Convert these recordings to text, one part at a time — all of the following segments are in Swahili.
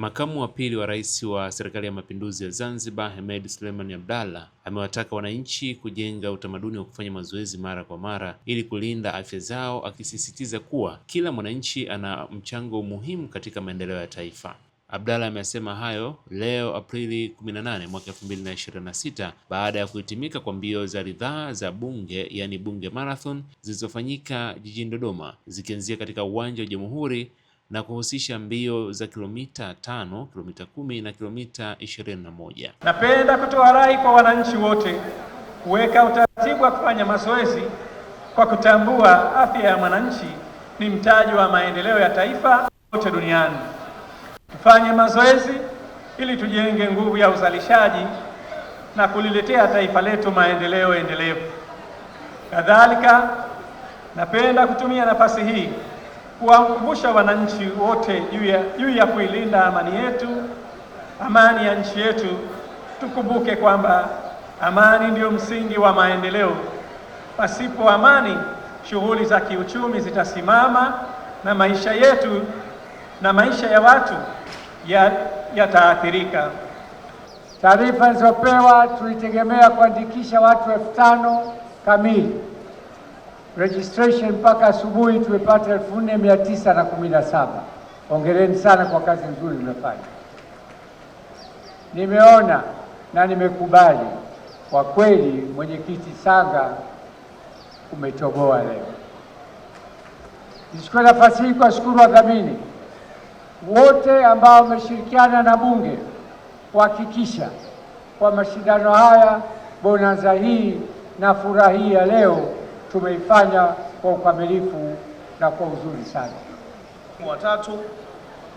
Makamu wa pili wa rais wa Serikali ya Mapinduzi ya Zanzibar, Hemed Suleiman Abdallah, amewataka wananchi kujenga utamaduni wa kufanya mazoezi mara kwa mara ili kulinda afya zao, akisisitiza kuwa kila mwananchi ana mchango muhimu katika maendeleo ya taifa. Abdallah amesema hayo leo Aprili 18 mwaka 2026 baada ya kuhitimika kwa mbio za ridhaa za Bunge, yani Bunge Marathon, zilizofanyika jijini Dodoma, zikianzia katika uwanja wa Jamhuri na kuhusisha mbio za kilomita 5, kilomita 10 na kilomita 21. Napenda kutoa rai kwa wananchi wote kuweka utaratibu wa kufanya mazoezi kwa kutambua afya ya mwananchi ni mtaji wa maendeleo ya taifa kote duniani. Tufanye mazoezi ili tujenge nguvu ya uzalishaji na kuliletea taifa letu maendeleo endelevu. Kadhalika, napenda kutumia nafasi hii kuwakumbusha wananchi wote juu ya kuilinda amani ya nchi yetu. Tukumbuke kwamba amani ndiyo msingi wa maendeleo. Pasipo amani, shughuli za kiuchumi zitasimama na maisha yetu na maisha ya watu yataathirika. Taarifa zilizopewa tulitegemea kuandikisha watu 5,000 kamili. Registration mpaka asubuhi tumepata 4,917. Hongereni sana kwa kazi nzuri mmefanya. Nimeona na nimekubali kwa kweli, mwenyekiti Sanga umetoboa leo. Nichukue nafasi hii kuwashukuru wadhamini wote ambao wameshirikiana na Bunge kuhakikisha kwa mashindano haya, bonanza hii na furaha hii ya leo tumeifanya kwa ukamilifu na kwa uzuri sana. Watatu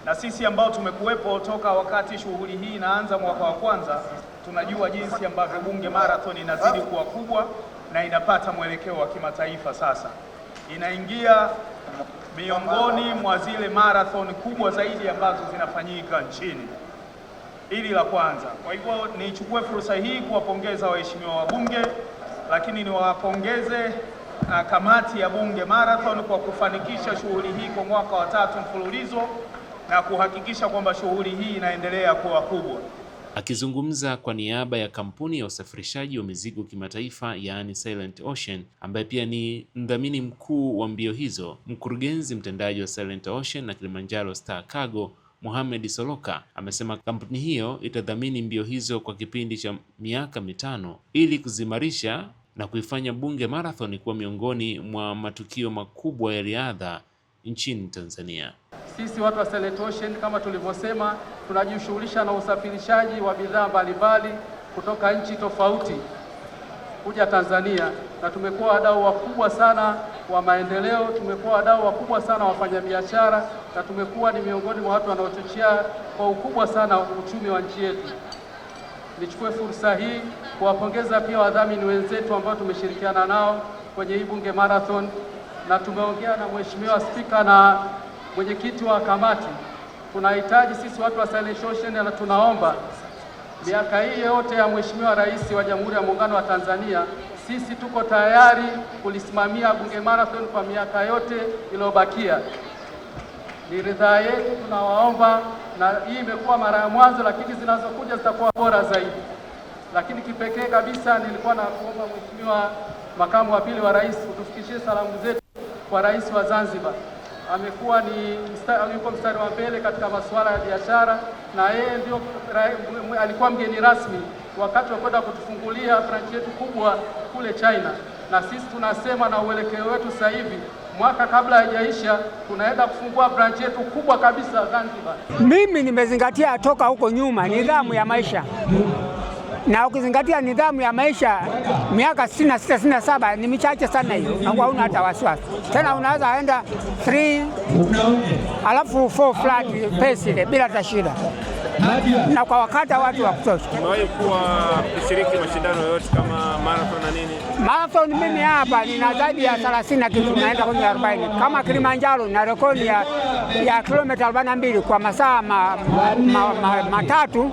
na sisi ambao tumekuwepo toka wakati shughuli hii inaanza mwaka wa kwanza, tunajua jinsi ambavyo Bunge Marathon inazidi kuwa kubwa na inapata mwelekeo wa kimataifa. Sasa inaingia miongoni mwa zile marathon kubwa zaidi ambazo zinafanyika nchini. Hili la kwanza. Kwa hivyo nichukue fursa hii kuwapongeza waheshimiwa wabunge, lakini niwapongeze kamati ya Bunge Marathon kwa kufanikisha shughuli hii kwa mwaka wa 3 mfululizo na kuhakikisha kwamba shughuli hii inaendelea kuwa kubwa. Akizungumza kwa niaba ya kampuni ya usafirishaji wa mizigo kimataifa, yaani Silent Ocean, ambaye pia ni mdhamini mkuu wa mbio hizo, mkurugenzi mtendaji wa Silent Ocean na Kilimanjaro Star Cargo, Mohamed Soloka, amesema kampuni hiyo itadhamini mbio hizo kwa kipindi cha miaka 5 ili kuzimarisha na kuifanya Bunge Marathon kuwa miongoni mwa matukio makubwa ya riadha nchini Tanzania. Sisi watu wa Silent Ocean, kama tulivyosema, tunajishughulisha na usafirishaji wa bidhaa mbalimbali kutoka nchi tofauti kuja Tanzania, na tumekuwa wadau wakubwa sana wa maendeleo, tumekuwa wadau wakubwa sana wafanyabiashara, na tumekuwa ni miongoni mwa watu wanaochochea kwa ukubwa sana uchumi wa nchi yetu. Nichukue fursa hii kuwapongeza pia wadhamini wenzetu ambao tumeshirikiana nao kwenye hii Bunge Marathon, na tumeongea na Mheshimiwa Spika na mwenyekiti wa kamati. Tunahitaji sisi watu wa Silent Ocean na tunaomba miaka hii yote ya Mheshimiwa Rais wa Jamhuri ya Muungano wa Tanzania, sisi tuko tayari kulisimamia Bunge Marathon kwa miaka yote iliyobakia. Ni ridhaa yetu, tunawaomba, na hii imekuwa mara ya mwanzo, lakini zinazokuja zitakuwa bora zaidi. Lakini kipekee kabisa nilikuwa na kuomba Mheshimiwa Makamu wa Pili wa Rais utufikishie salamu zetu kwa Rais wa Zanzibar. Amekuwa yuko mstari wa mbele katika masuala ya biashara, na yeye ndio alikuwa mgeni rasmi wakati wa kwenda kutufungulia branch yetu kubwa kule China, na sisi tunasema na uelekeo wetu sasa hivi, mwaka kabla haijaisha tunaenda kufungua branch yetu kubwa kabisa Zanzibar. Mimi nimezingatia toka huko nyuma nidhamu ya maisha, na ukizingatia nidhamu ya maisha miaka 66 67 ni michache sana hiyo, na hauna hata wasiwasi tena, unaweza aenda 3 alafu 4 flat pace ile bila tashida, na kwa wakati watu wa kutosha. Umewahi kushiriki mashindano yote kama marathon na nini? Marathon mimi hapa nina zaidi ya 30 na kitu, naenda kwenye 40. Kama Kilimanjaro na rekodi ya kilomita 42 kwa masaa matatu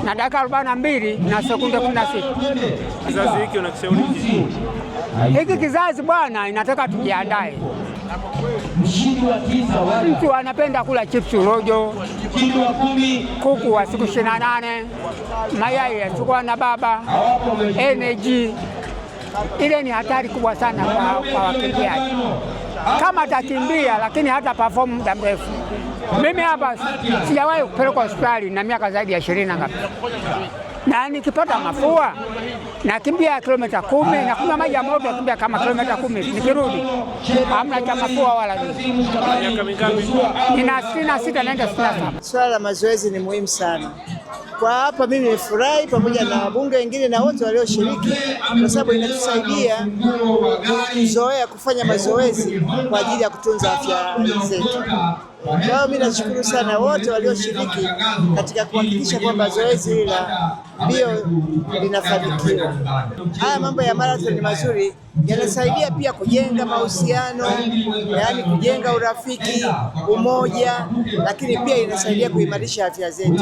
na dakika 42 na sekunde 16. Kizazi hiki unakishauri hiki kizazi bwana, inataka tujiandae. Mtu anapenda kula chipsi rojo, kuku wa siku 28, mayai yasiyokuwa na baba, energy. Ile ni hatari kubwa sana kwa wakimbiaji. Kama atakimbia lakini hata perform muda mrefu. Mimi hapa sijawahi kupelekwa hospitali na miaka zaidi ya 20 na ngapi. Na nikipata mafua nakimbia kilomita 10 na kunywa maji ya moto, nakimbia kama kilomita 10, nikirudi hamna cha mafua wala nini. Miaka mingapi? Nina 66 naenda 67. Swala la mazoezi ni muhimu sana. Kwa hapa mimi nimefurahi pamoja na wabunge wengine na wote walioshiriki, kwa sababu inatusaidia kuzoea kufanya mazoezi kwa ajili ya kutunza afya zetu. Kwa hiyo mimi nashukuru sana wote walioshiriki katika kuhakikisha kwamba zoezi la mbio linafanikiwa. Haya mambo ya marathon ni mazuri, yanasaidia pia kujenga mahusiano, yaani kujenga urafiki, umoja, lakini pia inasaidia kuimarisha afya zetu.